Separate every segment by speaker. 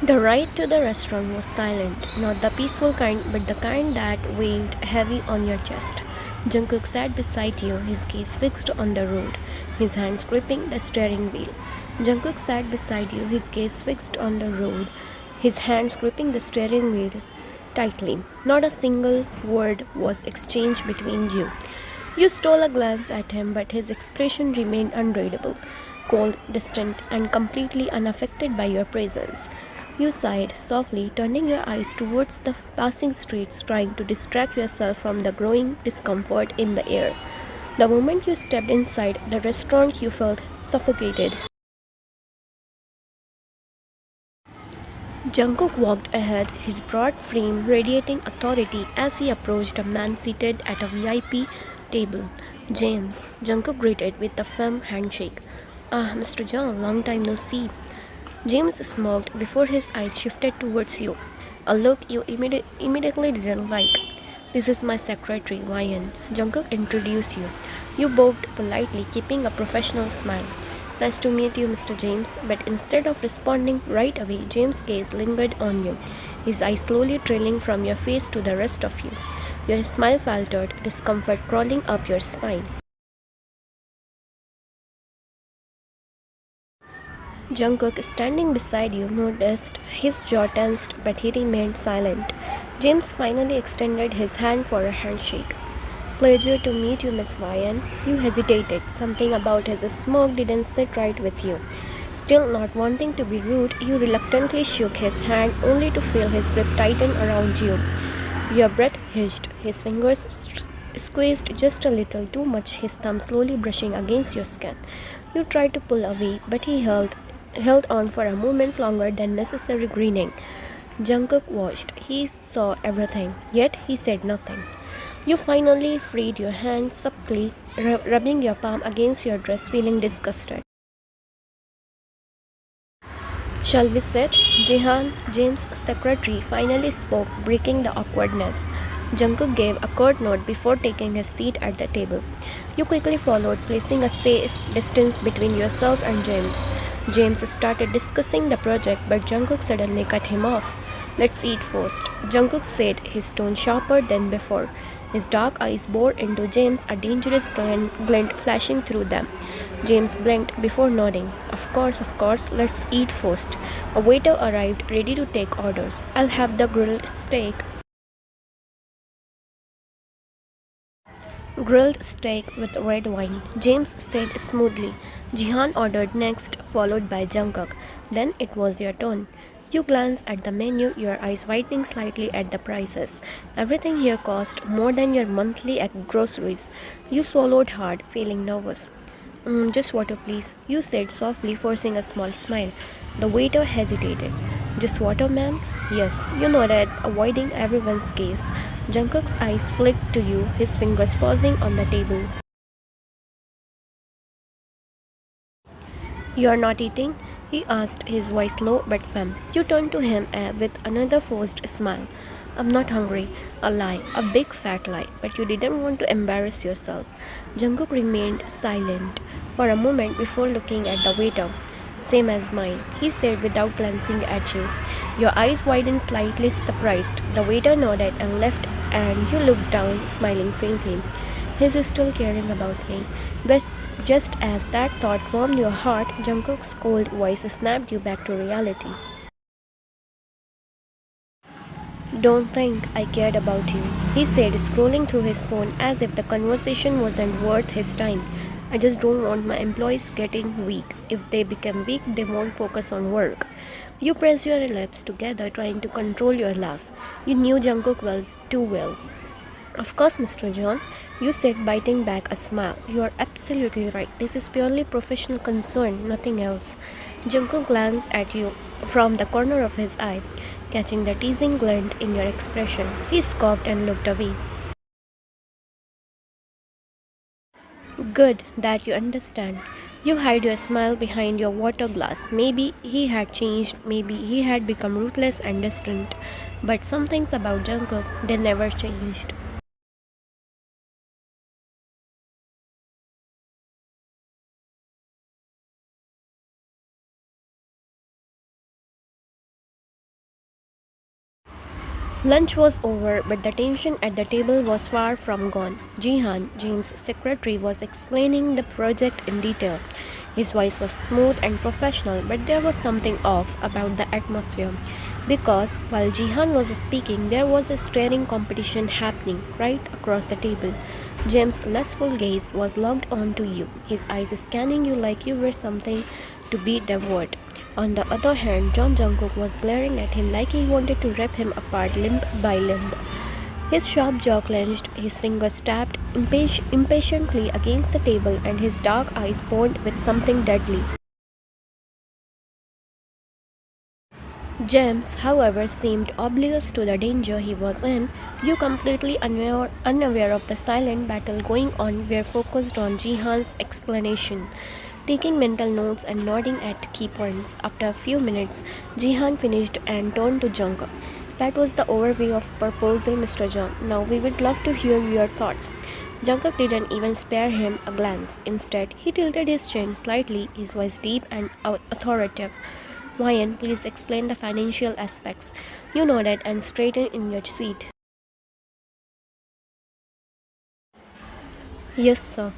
Speaker 1: The ride to the restaurant was silent, not the peaceful kind, but the kind that weighed heavy on your chest. Jungkook sat beside you, his gaze fixed on the road, his hands gripping the steering wheel. Jungkook sat beside you, his gaze fixed on the road, his hands gripping the steering wheel tightly. Not a single word was exchanged between you. You stole a glance at him, but his expression remained unreadable, cold, distant, and completely unaffected by your presence. You sighed softly, turning your eyes towards the passing streets, trying to distract yourself from the growing discomfort in the air. The moment you stepped inside the restaurant, you felt suffocated. Jungkook walked ahead, his broad frame radiating authority as he approached a man seated at a VIP table. James, Jungkook greeted with a firm handshake. Ah, Mr. John, long time no see. James smirked before his eyes shifted towards you, a look you immediately didn't like. This is my secretary, Ryan. Jungkook introduced you. You bowed politely, keeping a professional smile. Nice to meet you, Mr. James. But instead of responding right away, James' gaze lingered on you, his eyes slowly trailing from your face to the rest of you. Your smile faltered, discomfort crawling up your spine. Jungkook, standing beside you, noticed his jaw tensed, but he remained silent. James finally extended his hand for a handshake. Pleasure to meet you, Miss Ryan. You hesitated. Something about his smirk didn't sit right with you. Still not wanting to be rude, you reluctantly shook his hand only to feel his grip tighten around you. Your breath hitched, his fingers squeezed just a little too much, his thumb slowly brushing against your skin. You tried to pull away, but he held on for a moment longer than necessary, grinning. Jungkook watched. He saw everything, yet he said nothing. You finally freed your hand subtly, rubbing your palm against your dress, feeling disgusted. Shall we sit? Jihan, James' secretary, finally spoke, breaking the awkwardness. Jungkook gave a curt nod before taking his seat at the table. You quickly followed, placing a safe distance between yourself and James. James started discussing the project, but Jungkook suddenly cut him off. Let's eat first, Jungkook said, his tone sharper than before. His dark eyes bored into James, a dangerous glint flashing through them. James blinked before nodding. Of course, let's eat first. A waiter arrived, ready to take orders. I'll have the grilled steak. Grilled steak with red wine, James said smoothly. Jihan ordered next, followed by Jungkook. Then it was your turn. You glanced at the menu, your eyes widening slightly at the prices. Everything here cost more than your monthly groceries. You swallowed hard, feeling nervous. Just water, please, you said softly, forcing a small smile. The waiter hesitated. Just water, ma'am? Yes, you nodded, avoiding everyone's gaze. Jungkook's eyes flicked to you, his fingers pausing on the table. You're not eating? He asked, his voice low but firm. You turned to him with another forced smile. I'm not hungry. A lie, a big fat lie, but you didn't want to embarrass yourself. Jungkook remained silent for a moment before looking at the waiter. Same as mine, he said without glancing at you. Your eyes widened slightly surprised. The waiter nodded and left, and you looked down, smiling faintly. He's still caring about me. But just as that thought warmed your heart, Jungkook's cold voice snapped you back to reality. Don't think I cared about you, he said, scrolling through his phone as if the conversation wasn't worth his time. I just don't want my employees getting weak. If they become weak, they won't focus on work. You pressed your lips together, trying to control your laugh. You knew Jungkook well, too well. Of course, Mr. John, you said, biting back a smile. You are absolutely right. This is purely professional concern, nothing else. Jungkook glanced at you from the corner of his eye, catching the teasing glint in your expression. He scoffed and looked away. Good that you understand. You hide your smile behind your water glass. Maybe he had changed, maybe he had become ruthless and distant. But some things about Jungkook, they never changed. Lunch was over, but the tension at the table was far from gone. Jihan, James' secretary, was explaining the project in detail. His voice was smooth and professional, but there was something off about the atmosphere. Because while Jihan was speaking, there was a staring competition happening right across the table. James' lustful gaze was locked onto you, his eyes scanning you like you were something to be devoured. On the other hand, Jungkook was glaring at him like he wanted to rip him apart limb by limb. His sharp jaw clenched, his fingers tapped impatiently against the table, and his dark eyes burned with something deadly. James, however, seemed oblivious to the danger he was in. You, completely unaware of the silent battle going on, were focused on Jihan's explanation, taking mental notes and nodding at key points. After a few minutes, Jihan finished and turned to Jungkook. That was the overview of proposal, Mr. John. Now we would love to hear your thoughts. Jungkook didn't even spare him a glance. Instead, he tilted his chin slightly, his voice deep and authoritative. Ryan, please explain the financial aspects. You nodded and straightened in your seat. Yes, sir.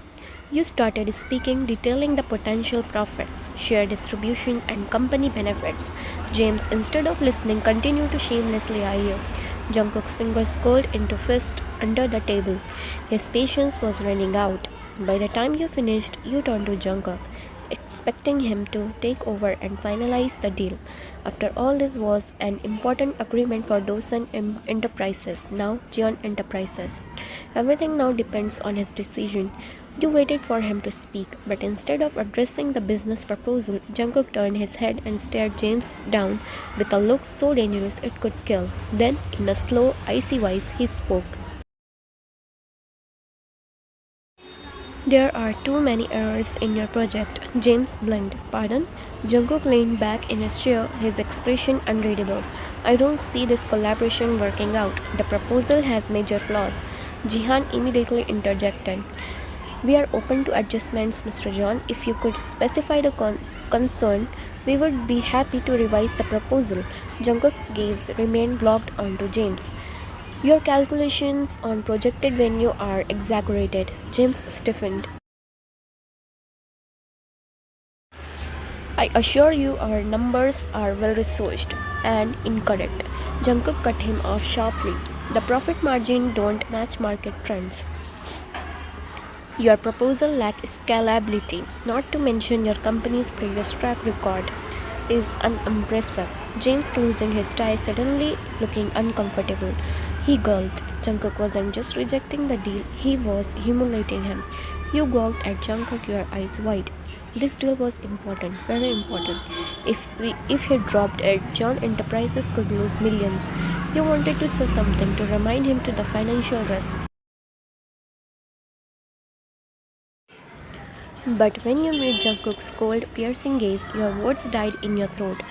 Speaker 1: You started speaking, detailing the potential profits, share distribution, and company benefits. James, instead of listening, continued to shamelessly eye you. Jungkook's fingers curled into fists under the table. His patience was running out. By the time you finished, you turned to Jungkook, expecting him to take over and finalize the deal. After all, this was an important agreement for Dawson Enterprises, now Gion Enterprises. Everything now depends on his decision. You waited for him to speak, but instead of addressing the business proposal, Jungkook turned his head and stared James down with a look so dangerous it could kill. Then, in a slow, icy voice, he spoke. There are too many errors in your project. James blinked. Pardon? Jungkook leaned back in his chair, his expression unreadable. I don't see this collaboration working out. The proposal has major flaws. Jihan immediately interjected. We are open to adjustments, Mr. John. If you could specify the concern, we would be happy to revise the proposal. Jungkook's gaze remained locked onto James. Your calculations on projected venue are exaggerated. James stiffened. I assure you our numbers are well researched and incorrect. Jungkook cut him off sharply. The profit margin don't match market trends. Your proposal lacks scalability, not to mention your company's previous track record is unimpressive. James loosened his tie suddenly, looking uncomfortable. He gulped. Jungkook wasn't just rejecting the deal, he was humiliating him. You gawked at Jungkook, your eyes wide. This deal was important, very important. If he dropped it, John Enterprises could lose millions. You wanted to say something to remind him to the financial risk. But when you met Jungkook's cold, piercing gaze, your words died in your throat.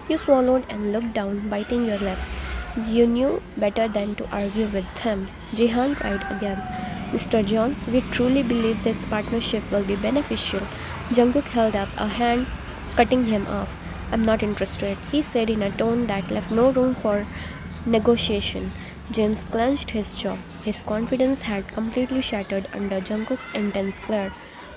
Speaker 1: You swallowed and looked down, biting your lip. You knew better than to argue with him. Jihan tried again. Mr. John, we truly believe this partnership will be beneficial. Jungkook held up a hand, cutting him off. I'm not interested, he said in a tone that left no room for negotiation. James clenched his jaw. His confidence had completely shattered under Jungkook's intense glare.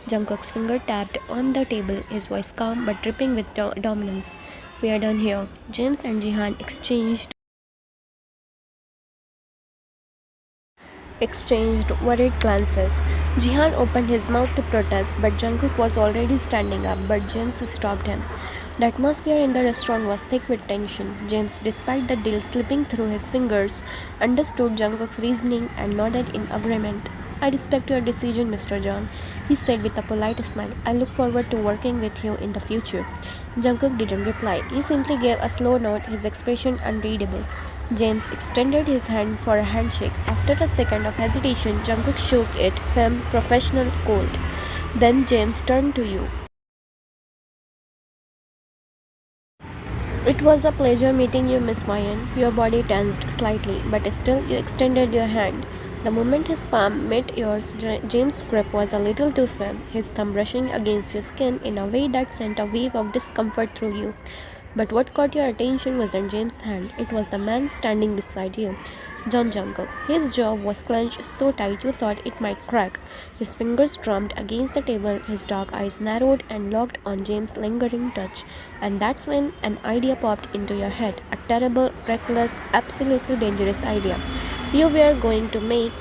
Speaker 1: Jungkook's finger tapped on the table, his voice calm but dripping with dominance. We are done here. James and Jihan exchanged worried glances. Jihan opened his mouth to protest, but Jungkook was already standing up, but James stopped him. The atmosphere in the restaurant was thick with tension. James, despite the deal slipping through his fingers, understood Jungkook's reasoning and nodded in agreement. I respect your decision, Mr. John, he said with a polite smile. I look forward to working with you in the future. Jungkook didn't reply. He simply gave a slow nod, his expression unreadable. James extended his hand for a handshake. After a second of hesitation, Jungkook shook it, firm, professional, cold. Then James turned to you. It was a pleasure meeting you, Miss Ryan. Your body tensed slightly, but still you extended your hand. The moment his palm met yours, James' grip was a little too firm, his thumb brushing against your skin in a way that sent a wave of discomfort through you. But what caught your attention wasn't James' hand, it was the man standing beside you. John Jungkook. His jaw was clenched so tight you thought it might crack. His fingers drummed against the table, his dark eyes narrowed and locked on James' lingering touch. And that's when an idea popped into your head. A terrible, reckless, absolutely dangerous idea. You were going to make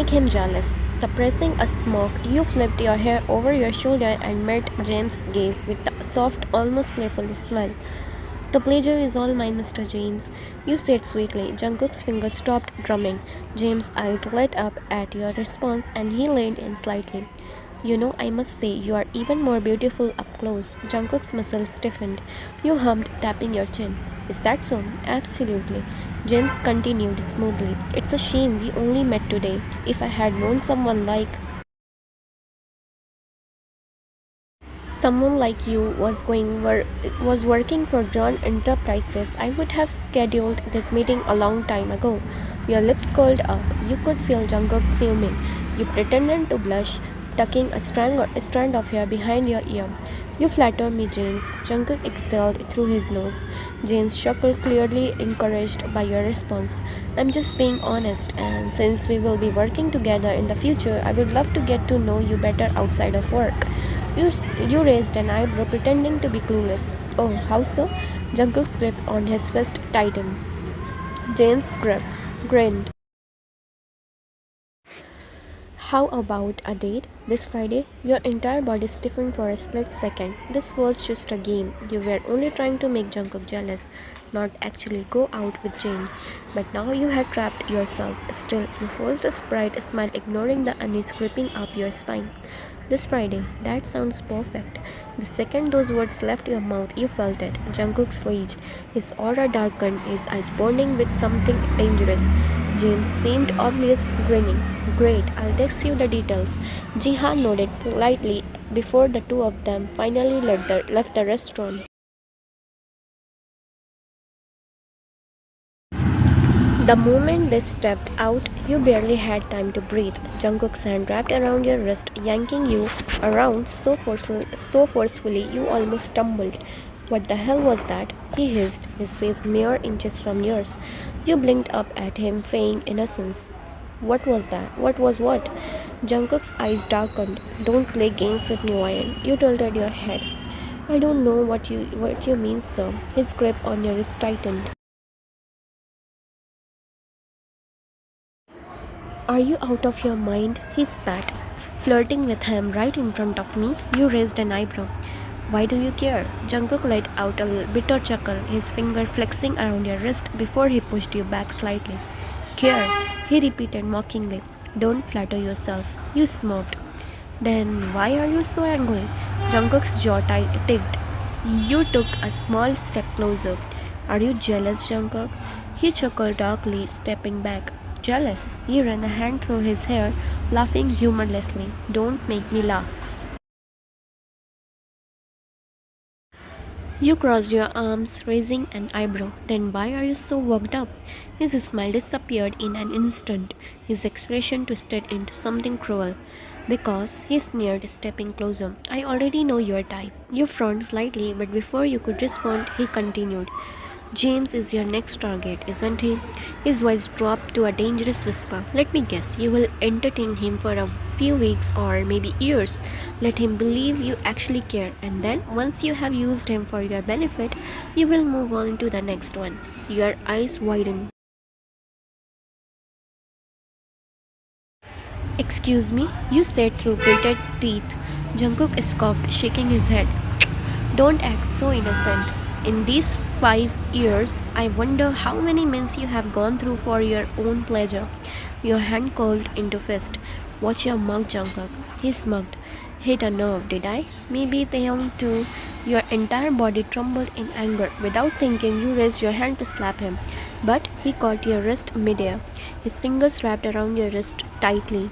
Speaker 1: him jealous. Suppressing a smirk, you flipped your hair over your shoulder and met James' gaze with a soft, almost playful smile. The pleasure is all mine, Mr. James, you said sweetly. Jungkook's fingers stopped drumming. James' eyes lit up at your response and he leaned in slightly. You know, I must say, you are even more beautiful up close. Jungkook's muscles stiffened. You hummed, tapping your chin. Is that so? Absolutely. James continued smoothly. It's a shame we only met today. If I had known someone like you was working for John Enterprises, I would have scheduled this meeting a long time ago. Your lips curled up. You could feel Jungkook fuming. You pretended to blush, tucking a strand of hair behind your ear. You flatter me, James. Jungkook exhaled through his nose. James chuckled, clearly encouraged by your response. I'm just being honest, and since we will be working together in the future, I would love to get to know you better outside of work. You raised an eyebrow, pretending to be clueless. Oh, how so? Jungkook's grip on his fist tightened. James grinned. How about a date this Friday? Your entire body stiffened for a split second. This was just a game. You were only trying to make Jungkook jealous, not actually go out with James. But now you had trapped yourself. Still, you forced a sprite smile, ignoring the unease creeping up your spine. This Friday, that sounds perfect. The second those words left your mouth, you felt it. Jungkook's rage. His aura darkened, his eyes burning with something dangerous. James seemed obvious, grinning. Great, I'll text you the details. Jihan nodded politely before the two of them finally left the restaurant. The moment they stepped out, you barely had time to breathe. Jungkook's hand wrapped around your wrist, yanking you around so forcefully you almost stumbled. What the hell was that? He hissed, his face mere inches from yours. You blinked up at him, feigning innocence. What was that? What was what? Jungkook's eyes darkened. Don't play games with me, Ryan. You tilted your head. I don't know what you mean, sir. His grip on your wrist tightened. Are you out of your mind? He spat. Flirting with him right in front of me? You raised an eyebrow. Why do you care? Jungkook let out a bitter chuckle, his finger flexing around your wrist before he pushed you back slightly. Care, he repeated mockingly. Don't flatter yourself. You smirked. Then why are you so angry? Jungkook's jaw ticked. You took a small step closer. Are you jealous, Jungkook? He chuckled darkly, stepping back. Jealous? He ran a hand through his hair, laughing humorlessly. Don't make me laugh. You crossed your arms, raising an eyebrow. Then why are you so worked up? His smile disappeared in an instant. His expression twisted into something cruel. Because, he sneered, stepping closer. I already know your type. You frowned slightly, but before you could respond, he continued. James is your next target, isn't he? His voice dropped to a dangerous whisper. Let me guess, you will entertain him for a few weeks or maybe years. Let him believe you actually care, and then, once you have used him for your benefit, you will move on to the next one. Your eyes widened. Excuse me, you said through gritted teeth. Jungkook scoffed, shaking his head. Don't act so innocent. In these 5 years, I wonder how many men you have gone through for your own pleasure. Your hand curled into fist. Watch your mouth, Jungkook. He smirked. Hit a nerve, did I? Maybe taehyung too. Your entire body trembled in anger. Without thinking, you raised your hand to slap him. But he caught your wrist midair. His fingers wrapped around your wrist tightly.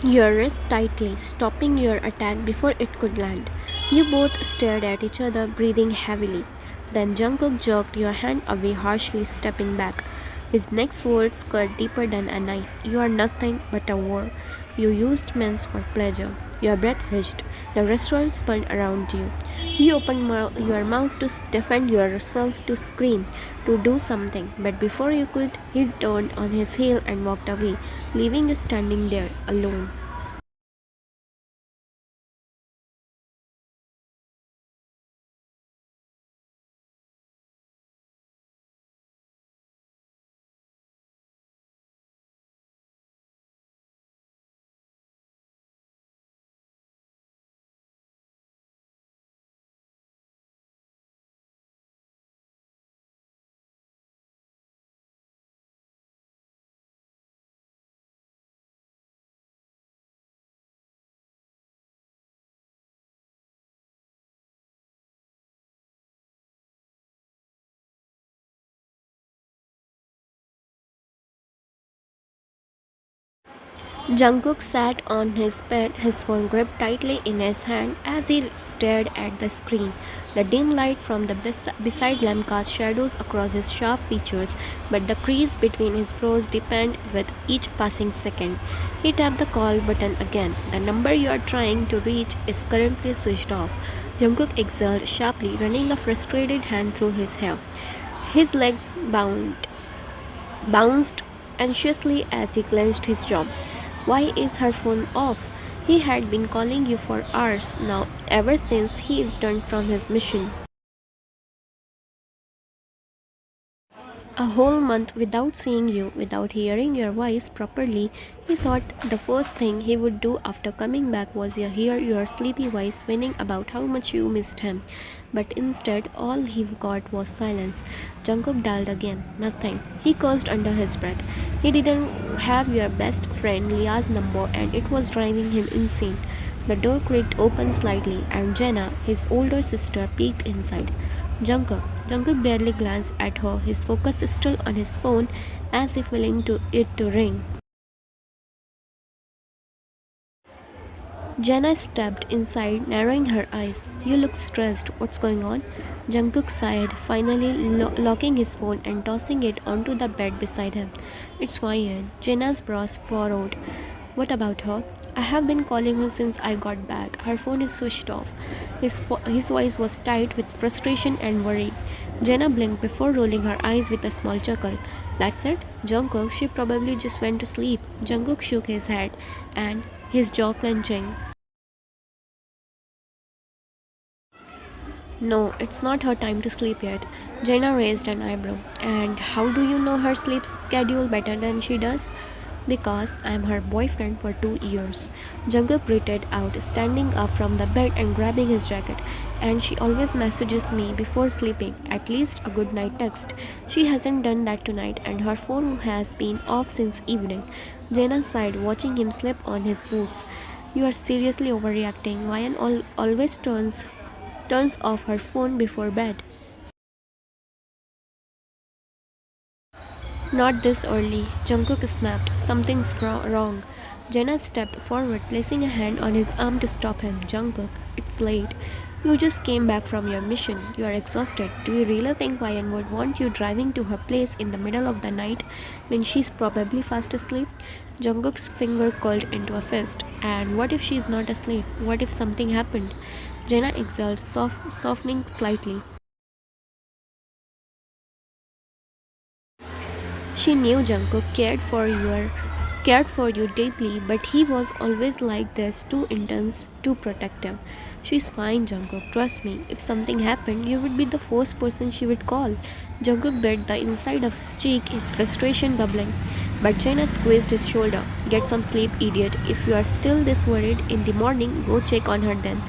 Speaker 1: Your wrist tightly, stopping your attack before it could land. You both stared at each other, breathing heavily. Then Jungkook jerked your hand away harshly, stepping back. His next words cut deeper than a knife. You are nothing but a whore. You used mints for pleasure. Your breath hitched. The restaurant spun around you. You opened your mouth to defend yourself, to scream, to do something, but before you could, he turned on his heel and walked away, leaving you standing there alone. Jungkook sat on his bed, his phone gripped tightly in his hand as he stared at the screen. The dim light from the beside lamp cast shadows across his sharp features, but the crease between his brows deepened with each passing second. He tapped the call button again. The number you are trying to reach is currently switched off. Jungkook exhaled sharply, running a frustrated hand through his hair. His legs bounced anxiously as he clenched his jaw. Why is her phone off? He had been calling you for hours now, ever since he returned from his mission. A whole month without seeing you, without hearing your voice properly. He thought the first thing he would do after coming back was to hear your sleepy voice whining about how much you missed him. But instead, all he got was silence. Jungkook dialed again. Nothing. He cursed under his breath. He didn't have your best friend Leah's number, and it was driving him insane. The door creaked open slightly, and Jenna, his older sister, peeked inside. Jungkook. Jungkook barely glanced at her, his focus still on his phone, as if willing it to ring. Jenna stepped inside, narrowing her eyes. You look stressed. What's going on? Jungkook sighed, finally locking his phone and tossing it onto the bed beside him. It's fine. Jenna's brows furrowed. What about her? I have been calling her since I got back. Her phone is switched off. His voice was tight with frustration and worry. Jenna blinked before rolling her eyes with a small chuckle. That's it? Jungkook, she probably just went to sleep. Jungkook shook his head and his jaw clenching. No, it's not her time to sleep yet. Jenna raised an eyebrow. And how do you know her sleep schedule better than she does? Because I'm her boyfriend for 2 years. Jungkook gritted out, standing up from the bed and grabbing his jacket. And she always messages me before sleeping, at least a good night text. She hasn't done that tonight, and her phone has been off since evening. Jenna sighed, watching him slip on his boots. You are seriously overreacting. Ryan always turns off her phone before bed. Not this early, Jungkook snapped. Something's wrong. Jenna stepped forward, placing a hand on his arm to stop him. Jungkook, it's late. You just came back from your mission. You are exhausted. Do you really think Ryan would want you driving to her place in the middle of the night when she's probably fast asleep? Jungkook's finger curled into a fist. And what if she's not asleep? What if something happened? Jenna exhaled, softening slightly. She knew Jungkook cared for you deeply, but he was always like this, too intense, too protective. She's fine, Jungkook, trust me. If something happened, you would be the first person she would call. Jungkook bit the inside of his cheek, his frustration bubbling. But Jenna squeezed his shoulder. Get some sleep, idiot. If you are still this worried in the morning, go check on her then.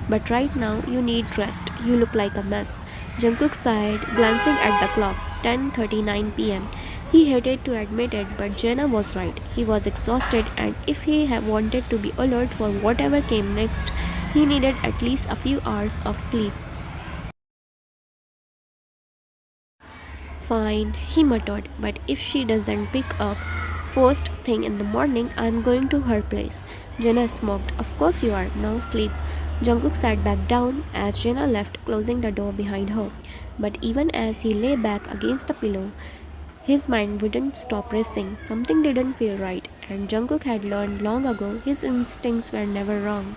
Speaker 1: But right now, you need rest. You look like a mess. Jungkook sighed, glancing at the clock. 10:39 p.m. He hated to admit it, but Jenna was right. He was exhausted, and if he had wanted to be alert for whatever came next, he needed at least a few hours of sleep. Fine, he muttered, but if she doesn't pick up first thing in the morning, I'm going to her place. Jenna smoked. Of course you are. Now sleep. Jungkook sat back down as Jenna left, closing the door behind her. But even as he lay back against the pillow, His mind wouldn't stop racing, something didn't feel right, and Jungkook had learned long ago his instincts were never wrong.